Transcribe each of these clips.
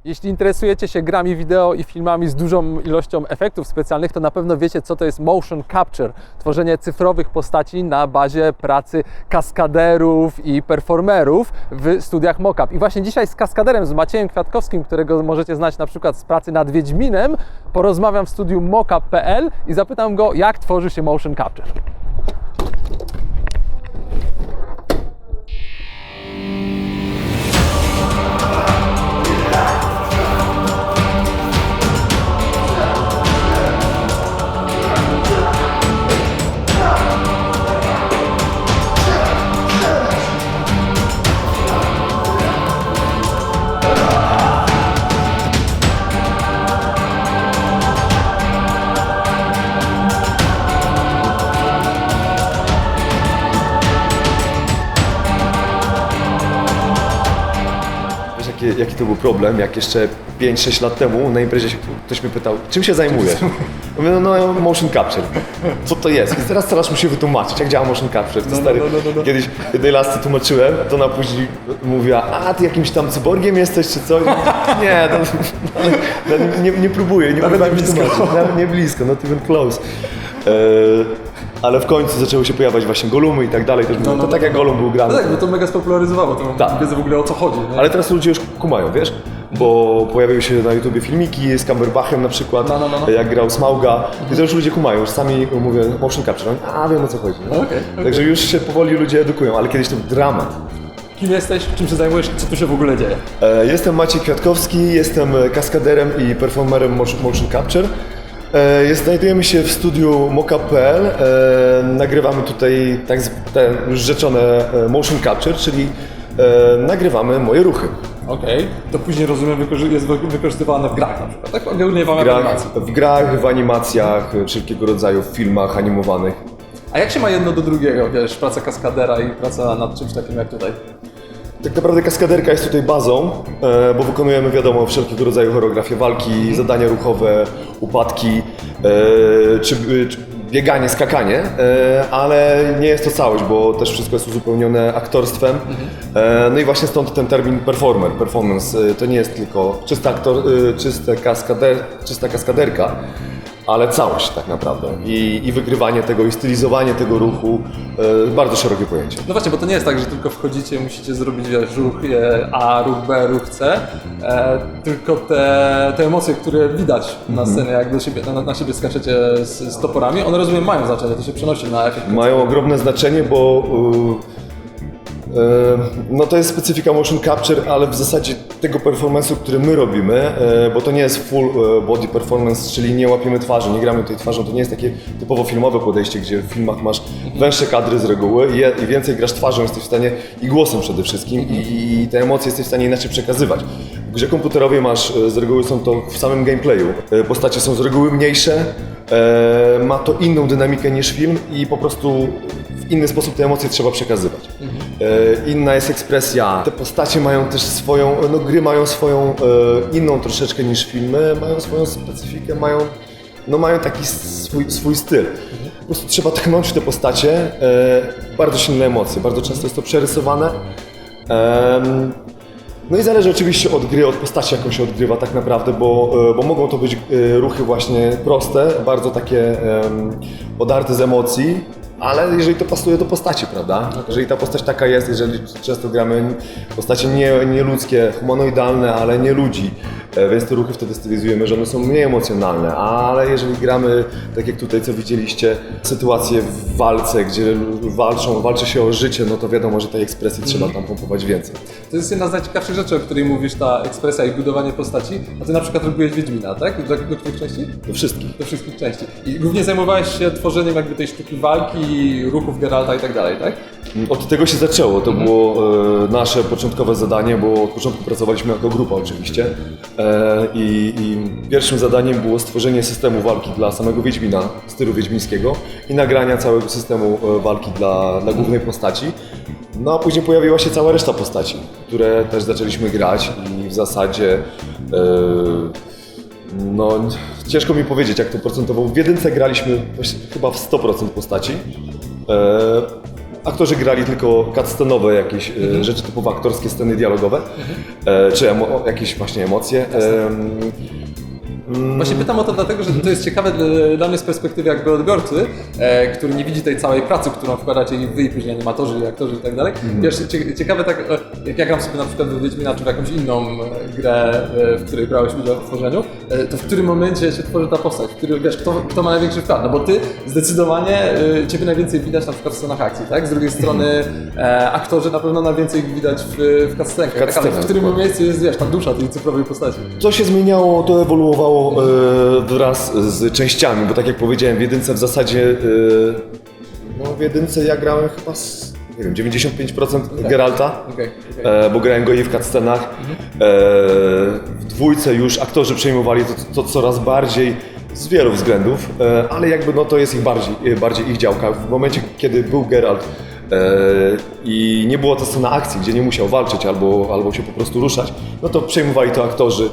Jeśli interesujecie się grami wideo i filmami z dużą ilością efektów specjalnych, to na pewno wiecie, co to jest motion capture, tworzenie cyfrowych postaci na bazie pracy kaskaderów i performerów w studiach Mockup. I właśnie dzisiaj z kaskaderem, z Maciejem Kwiatkowskim, którego możecie znać na przykład z pracy nad Wiedźminem, porozmawiam w studiu mockup.pl i zapytam go, jak tworzy się motion capture. Jaki to był problem, jak jeszcze 5-6 lat temu na imprezie ktoś mnie pytał, czym się zajmujesz? Mówię, no motion capture. Co to jest? I teraz coraz muszę wytłumaczyć, jak działa motion capture. To stary, kiedyś jednej lasce tłumaczyłem, to ona później mówiła, a ty jakimś tam cyborgiem jesteś czy coś? Nie, nie próbuję, nie próbuję tłumaczyć. Nawet nie blisko, not even close. Ale w końcu zaczęły się pojawiać właśnie Golumy i tak dalej. Też to tak jak Golum był grany. No tak, bo to mega spopularyzowało tą wiedzę w ogóle o co chodzi. Nie? Ale teraz ludzie już kumają, wiesz? Bo pojawiły się na YouTubie filmiki z Cumberbachem na przykład, jak grał Smauga. I to już ludzie kumają, już sami mówię motion capture, a wiem o co chodzi. Okay. Także już się powoli ludzie edukują, ale kiedyś to był dramat. Kim jesteś, czym się zajmujesz i co tu się w ogóle dzieje? Jestem Maciej Kwiatkowski, jestem kaskaderem i performerem motion capture. Znajdujemy się w studiu mockup.pl. Nagrywamy tutaj te już rzeczone motion capture, czyli nagrywamy moje ruchy. Okej, to później rozumiem jest wykorzystywane w grach na przykład, tak? Ogólnie w animacji. W grach, w animacjach, wszelkiego rodzaju w filmach animowanych. A jak się ma jedno do drugiego, wiesz, praca kaskadera i praca nad czymś takim jak tutaj? Tak naprawdę kaskaderka jest tutaj bazą, bo wykonujemy, wiadomo, wszelkiego rodzaju choreografie walki, zadania ruchowe, upadki, czy bieganie, skakanie, ale nie jest to całość, bo też wszystko jest uzupełnione aktorstwem. No i właśnie stąd ten termin performance. To nie jest tylko czysta kaskaderka, ale całość tak naprawdę. I wygrywanie tego, i stylizowanie tego ruchu, bardzo szerokie pojęcie. No właśnie, bo to nie jest tak, że tylko wchodzicie, musicie zrobić ruch A, ruch B, ruch C, tylko te emocje, które widać na scenie, jak na siebie skaczecie z toporami, one rozumiem mają znaczenie, to się przenosi na efekt. Mają ogromne znaczenie, bo no to jest specyfika motion capture, ale w zasadzie tego performance'u, który my robimy, bo to nie jest full body performance, czyli nie łapiemy twarzy, nie gramy tej twarzą, to nie jest takie typowo filmowe podejście, gdzie w filmach masz węższe kadry z reguły i więcej grasz twarzą, jesteś w stanie i głosem przede wszystkim i te emocje jesteś w stanie inaczej przekazywać. W grze komputerowej masz, z reguły są to w samym gameplayu, postacie są z reguły mniejsze, ma to inną dynamikę niż film i po prostu w inny sposób te emocje trzeba przekazywać. Inna jest ekspresja. Te postacie mają też swoją, gry mają swoją inną troszeczkę niż filmy, mają swoją specyfikę, mają taki swój styl. Po prostu trzeba tchnąć w te postacie, bardzo silne emocje, bardzo często jest to przerysowane. No i zależy oczywiście od gry, od postaci, jaką się odgrywa tak naprawdę, bo mogą to być ruchy właśnie proste, bardzo takie odarte z emocji, ale jeżeli to pasuje do postaci, prawda? Jeżeli ta postać taka jest, jeżeli często gramy postacie nieludzkie, humanoidalne, ale nie ludzi, więc te ruchy wtedy stylizujemy, że one są mniej emocjonalne, ale jeżeli gramy, tak jak tutaj co widzieliście, sytuacje w walce, gdzie walczy się o życie, no to wiadomo, że tej ekspresji trzeba tam pompować więcej. To jest jedna z najciekawszych rzeczy, o której mówisz, ta ekspresja i budowanie postaci, a ty na przykład robiłeś Wiedźmina, tak? Do których części? Do wszystkich. Do wszystkich części. I głównie zajmowałeś się tworzeniem jakby tej sztuki walki, ruchów Geralta i tak dalej, tak? Od tego się zaczęło, to było nasze początkowe zadanie, bo od początku pracowaliśmy jako grupa oczywiście i pierwszym zadaniem było stworzenie systemu walki dla samego Wiedźmina, stylu wiedźmińskiego i nagrania całego systemu walki dla głównej postaci. No a później pojawiła się cała reszta postaci, które też zaczęliśmy grać i w zasadzie no ciężko mi powiedzieć, jak to procentowo. W jedynce graliśmy chyba w 100% postaci. aktorzy grali tylko cutscenowe jakieś rzeczy typowo aktorskie, sceny dialogowe, czy jakieś właśnie emocje. Właśnie pytam o to dlatego, że to jest ciekawe dla mnie z perspektywy jakby odbiorcy, który nie widzi tej całej pracy, którą wkładacie i wy, i później animatorzy, i aktorzy i tak dalej. Wiesz, ciekawe tak, jak ja gram sobie na przykład w Wiedźmina, czy w jakąś inną grę, w której brałeś udział w tworzeniu, to w którym momencie się tworzy ta postać, wiesz, kto ma największy wkład, no bo ty zdecydowanie, ciebie najwięcej widać na przykład w scenach akcji, tak? Z drugiej strony aktorzy na pewno najwięcej widać w cutscenkach, tak? Ale w którym miejscu jest, wiesz, ta dusza tej cyfrowej postaci. To się zmieniało, to ewoluowało wraz z częściami, bo tak jak powiedziałem, w jedynce w zasadzie, w jedynce ja grałem chyba nie wiem, 95% Geralta, bo grałem go i w cutscenach. W dwójce już aktorzy przejmowali to coraz bardziej z wielu względów, ale jakby to jest ich bardziej ich działka. W momencie, kiedy był Geralt i nie było to scena akcji, gdzie nie musiał walczyć albo się po prostu ruszać, no to przejmowali to aktorzy,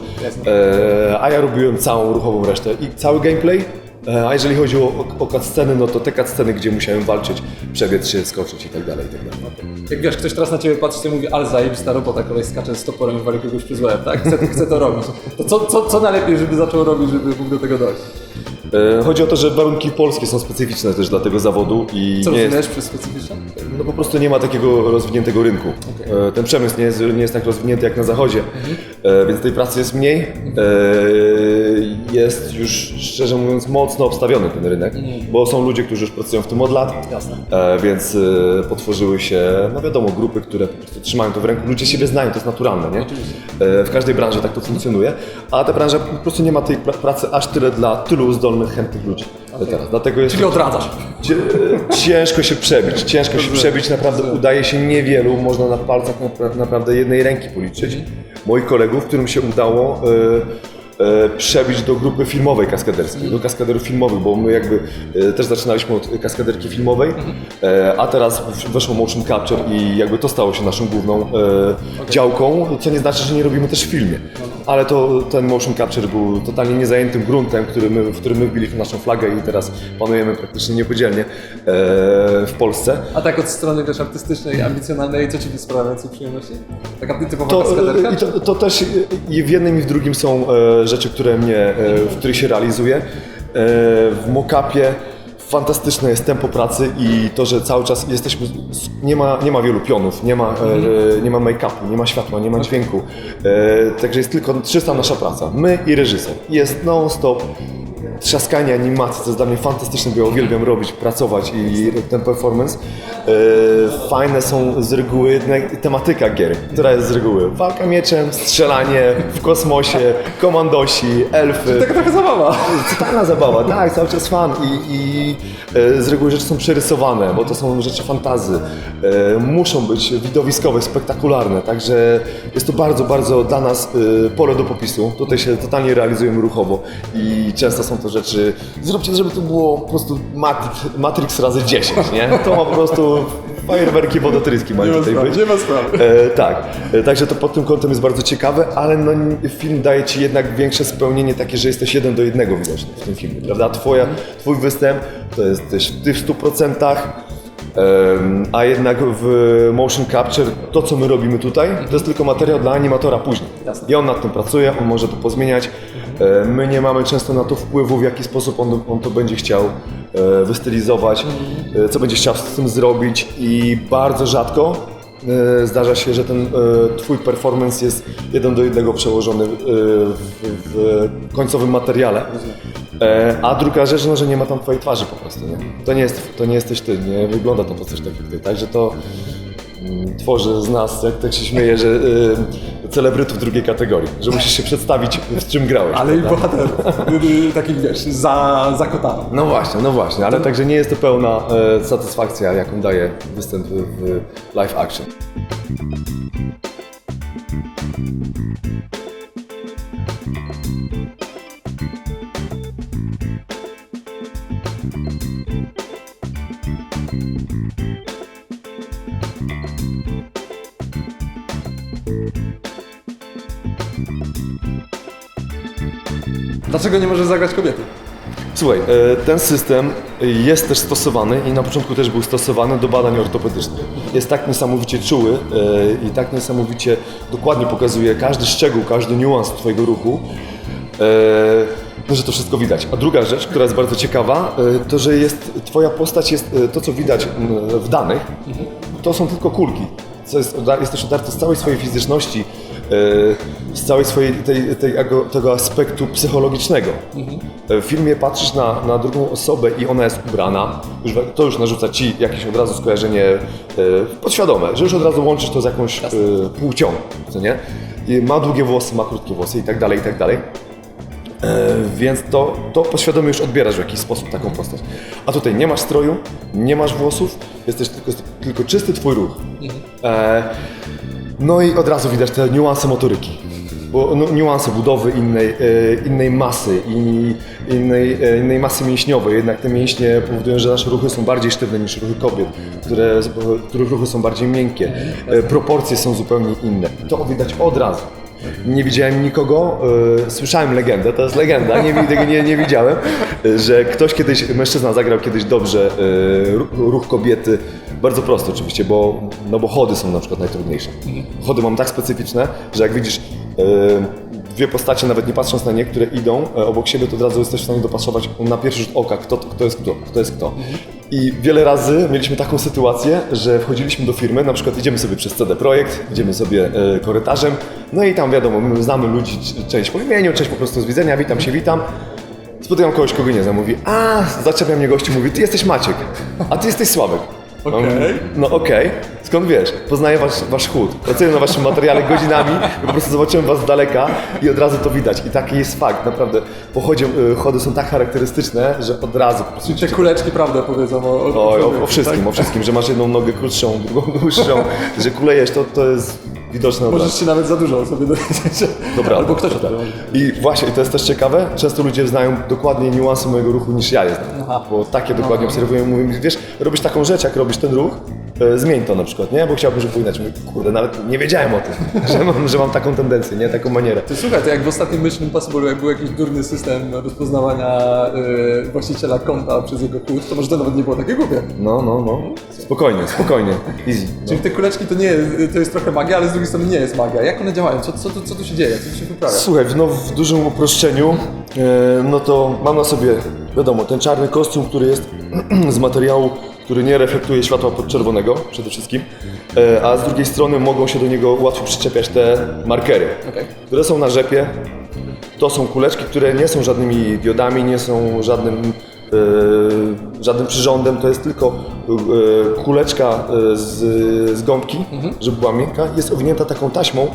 a ja robiłem całą ruchową resztę i cały gameplay. A jeżeli chodzi o cutsceny, no to te cutsceny, gdzie musiałem walczyć, przebiec się, skoczyć i tak dalej, i tak dalej. Jak wiesz, ktoś teraz na ciebie patrzy i mówi, ale zajebista robota, koleś skacze z toporem i wali kogoś przez łeb, tak? Chce to robić. To co najlepiej, żeby zaczął robić, żeby mógł do tego dojść? Chodzi o to, że warunki polskie są specyficzne też dla tego zawodu i co rozumiesz przez specyficzne? No po prostu nie ma takiego rozwiniętego rynku. Ten przemysł nie jest tak rozwinięty jak na zachodzie, więc tej pracy jest mniej. Jest już, szczerze mówiąc, mocno obstawiony ten rynek, bo są ludzie, którzy już pracują w tym od lat, więc potworzyły się, no wiadomo, grupy, które po prostu trzymają to w ręku. Ludzie siebie znają, to jest naturalne, nie? W każdej branży tak to funkcjonuje, a ta branża po prostu nie ma tej pracy aż tyle dla tylu zdolnych, chętnych ludzi teraz. Dlatego jest Czyli odradzasz. Ciężko się przebić, naprawdę udaje się niewielu, można na palcach naprawdę jednej ręki policzyć. Moich kolegów, którym się udało przebić do grupy filmowej kaskaderskiej, do kaskaderów filmowych, bo my jakby też zaczynaliśmy od kaskaderki filmowej, a teraz weszło motion capture i jakby to stało się naszą główną działką, co nie znaczy, że nie robimy też w filmie. Ale ten motion capture był totalnie niezajętym gruntem, w którym my wbiliśmy naszą flagę i teraz panujemy praktycznie niepodzielnie w Polsce. A tak od strony też artystycznej, ambicjonalnej, co ci sprawia więcej przyjemności? Taka typowa kaskaderka? To też i w jednym i w drugim są rzeczy, w których się realizuję. W mock-upie fantastyczne jest tempo pracy i to, że cały czas jesteśmy, nie ma wielu pionów, nie ma make-upu, nie ma światła, nie ma dźwięku. Także jest tylko czysta nasza praca. My i reżyser. Jest non-stop trzaskanie animacji, co jest dla mnie fantastyczne, bo ja uwielbiam robić, pracować i ten performance. Fajne są z reguły tematyka gier, która jest z reguły walka mieczem, strzelanie w kosmosie, komandosi, elfy. Taka trochę zabawa. Totalna zabawa, tak, cały czas fan i z reguły rzeczy są przerysowane, bo to są rzeczy fantazy. Muszą być widowiskowe, spektakularne, także jest to bardzo, bardzo dla nas pole do popisu. Tutaj się totalnie realizujemy ruchowo i często są to rzeczy, zróbcie, żeby to było po prostu Matrix razy 10, nie? To ma po prostu fajerwerki, wodotryski mają tutaj być. Nie ma sprawy. Tak, także to pod tym kątem jest bardzo ciekawe, ale film daje ci jednak większe spełnienie takie, że jesteś 1 do 1 widoczny w tym filmie, prawda? Twój występ to jesteś ty w 100%, a jednak w motion capture to, co my robimy tutaj, to jest tylko materiał dla animatora później. I on nad tym pracuje, on może to pozmieniać. My nie mamy często na to wpływu, w jaki sposób on to będzie chciał wystylizować, co będzie chciał z tym zrobić i bardzo rzadko zdarza się, że ten twój performance jest 1 do 1 przełożony w końcowym materiale. A druga rzecz, że nie ma tam twojej twarzy po prostu, nie? To nie jesteś ty, nie wygląda to po coś tak jak ty, także to tworzy z nas, jak tak się śmieje, że celebrytów drugiej kategorii, że musisz się przedstawić, w czym grałeś. Ale i bohater, taki wiesz, za kotami. No właśnie, ale także nie jest to pełna satysfakcja, jaką daje występ w live action. Dlaczego nie możesz zagrać kobiety? Słuchaj, ten system jest też stosowany i na początku też był stosowany do badań ortopedycznych. Jest tak niesamowicie czuły i tak niesamowicie dokładnie pokazuje każdy szczegół, każdy niuans twojego ruchu, no, że to wszystko widać. A druga rzecz, która jest bardzo ciekawa, to że twoja postać jest, to co widać w danych, to są tylko kulki. Jest też odarte z całej swojej fizyczności, z całej swojej tego aspektu psychologicznego. W filmie patrzysz na drugą osobę i ona jest ubrana, to już narzuca ci jakieś od razu skojarzenie podświadome, że już od razu łączysz to z jakąś płcią, co nie? I ma długie włosy, ma krótkie włosy i tak dalej, i tak dalej. Więc to podświadomie już odbierasz w jakiś sposób taką postać. A tutaj nie masz stroju, nie masz włosów, jest tylko czysty twój ruch. No i od razu widać te niuanse motoryki, bo niuanse budowy innej masy i innej masy mięśniowej. Jednak te mięśnie powodują, że nasze ruchy są bardziej sztywne niż ruchy kobiet, których ruchy są bardziej miękkie. Proporcje są zupełnie inne. To widać od razu. Nie widziałem nikogo, słyszałem legendę, to jest legenda, tego nie widziałem, że ktoś kiedyś, mężczyzna zagrał kiedyś dobrze ruch kobiety, bardzo prosty oczywiście, bo chody są na przykład najtrudniejsze. Chody mam tak specyficzne, że jak widzisz dwie postacie, nawet nie patrząc na nie, które idą obok siebie, to od razu jesteś w stanie dopasować na pierwszy rzut oka, kto jest kto. I wiele razy mieliśmy taką sytuację, że wchodziliśmy do firmy, na przykład idziemy sobie przez CD Projekt, idziemy sobie korytarzem, no i tam wiadomo, my znamy ludzi, część po imieniu, część po prostu z widzenia, witam. Spotykam kogoś, kogo nie znam, mówi, zaczepia mnie gościu, mówi, ty jesteś Maciek, a ty jesteś Sławek. No okej. Skąd wiesz? Poznaję wasz chód. Pracuję na waszym materiale godzinami, po prostu zobaczyłem was z daleka i od razu to widać. I taki jest fakt, naprawdę. Po chodzie chody są tak charakterystyczne, że od razu po prostu... Te kuleczki, prawda, powiedzą o wszystkim, że masz jedną nogę krótszą, drugą dłuższą, że kulejesz, to jest widoczne od razu. Możesz się nawet za dużo o sobie dowiedzieć. Dobra. Albo ktoś o tym. I właśnie, to jest też ciekawe, często ludzie znają dokładnie niuanse mojego ruchu niż ja je znam. Bo takie dokładnie obserwują, mówią mi, wiesz, robisz taką rzecz, jak robisz ten ruch, zmień to na przykład, nie? Bo chciałbym, żeby było inaczej. Mówię, kurde, nawet nie wiedziałem o tym, że mam taką tendencję, nie? Taką manierę. Ty słuchaj, to jak w ostatnim Mission Impossible, jak był jakiś durny system rozpoznawania właściciela konta przez jego chód, to może to nawet nie było takie głupie. No. Spokojnie. Easy. Czyli te kuleczki to jest trochę magia, ale z drugiej strony nie jest magia. Jak one działają? Co tu się dzieje? Co tu się wyprawia? Słuchaj, w dużym uproszczeniu, no to mam na sobie, wiadomo, ten czarny kostium, który jest z materiału, który nie reflektuje światła podczerwonego przede wszystkim, a z drugiej strony mogą się do niego łatwo przyczepiać te markery, które są na rzepie. To są kuleczki, które nie są żadnymi diodami, nie są żadnym przyrządem, to jest tylko kuleczka z gąbki, żeby była miękka, jest owinięta taką taśmą,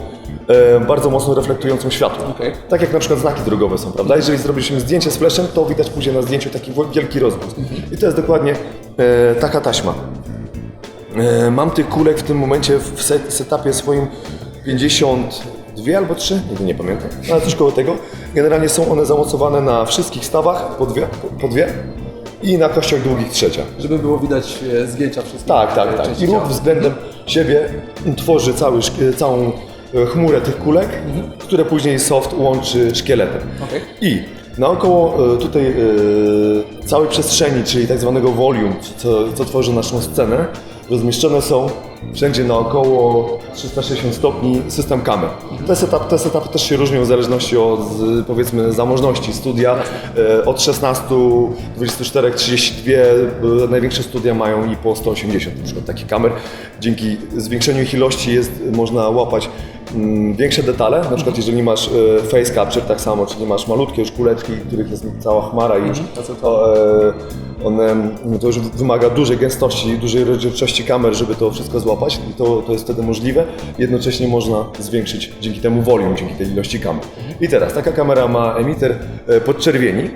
bardzo mocno reflektującą światło. Tak jak na przykład znaki drogowe są, prawda? Jeżeli zrobiliśmy zdjęcie z flashem, to widać później na zdjęciu taki wielki rozbłysk. I to jest dokładnie taka taśma. Mam tych kulek w tym momencie w setupie swoim 52 albo 3, nie pamiętam, ale coś koło tego. Generalnie są one zamocowane na wszystkich stawach, po dwie i na kościach długich trzecia. Żeby było widać zdjęcia wszystkich. Tak. I ruch względem siebie tworzy całą chmurę tych kulek, które później soft łączy szkieletem. I naokoło tutaj całej przestrzeni, czyli tak zwanego volume, co tworzy naszą scenę, rozmieszczone są wszędzie naokoło 360 stopni system kamer. Te setupy też się różnią w zależności od, powiedzmy, zamożności studia. Od 16, 24, 32, największe studia mają i po 180 na przykład takich kamer. Dzięki zwiększeniu ich ilości można łapać większe detale, na przykład jeżeli masz face capture tak samo, czyli masz malutkie już kuleczki, których jest cała chmara i już to już wymaga dużej gęstości, dużej rozdzielczości kamer, żeby to wszystko złapać i to jest wtedy możliwe. Jednocześnie można zwiększyć dzięki temu volume, dzięki tej ilości kamer. I teraz taka kamera ma emiter podczerwieni.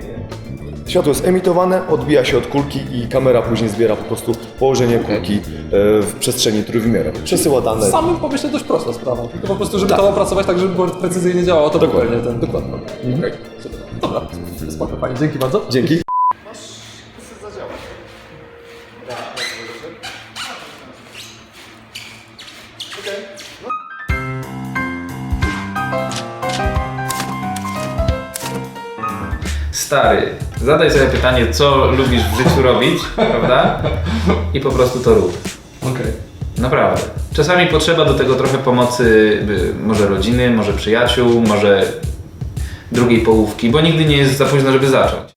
Światło jest emitowane, odbija się od kulki i kamera później zbiera po prostu położenie kulki w przestrzeni trójwymiarowej. Przesyła dane. W samym pomyśle dość prosta sprawa. Tylko po prostu, żeby to opracować tak, żeby precyzyjnie działało, to dokładnie. Dokładnie. Super. Dobra, spoko, fajnie. Dzięki bardzo. Dzięki. Stary, zadaj sobie pytanie, co lubisz w życiu robić, prawda? I po prostu to rób. Okej. Naprawdę. Czasami potrzeba do tego trochę pomocy, może rodziny, może przyjaciół, może drugiej połówki, bo nigdy nie jest za późno, żeby zacząć.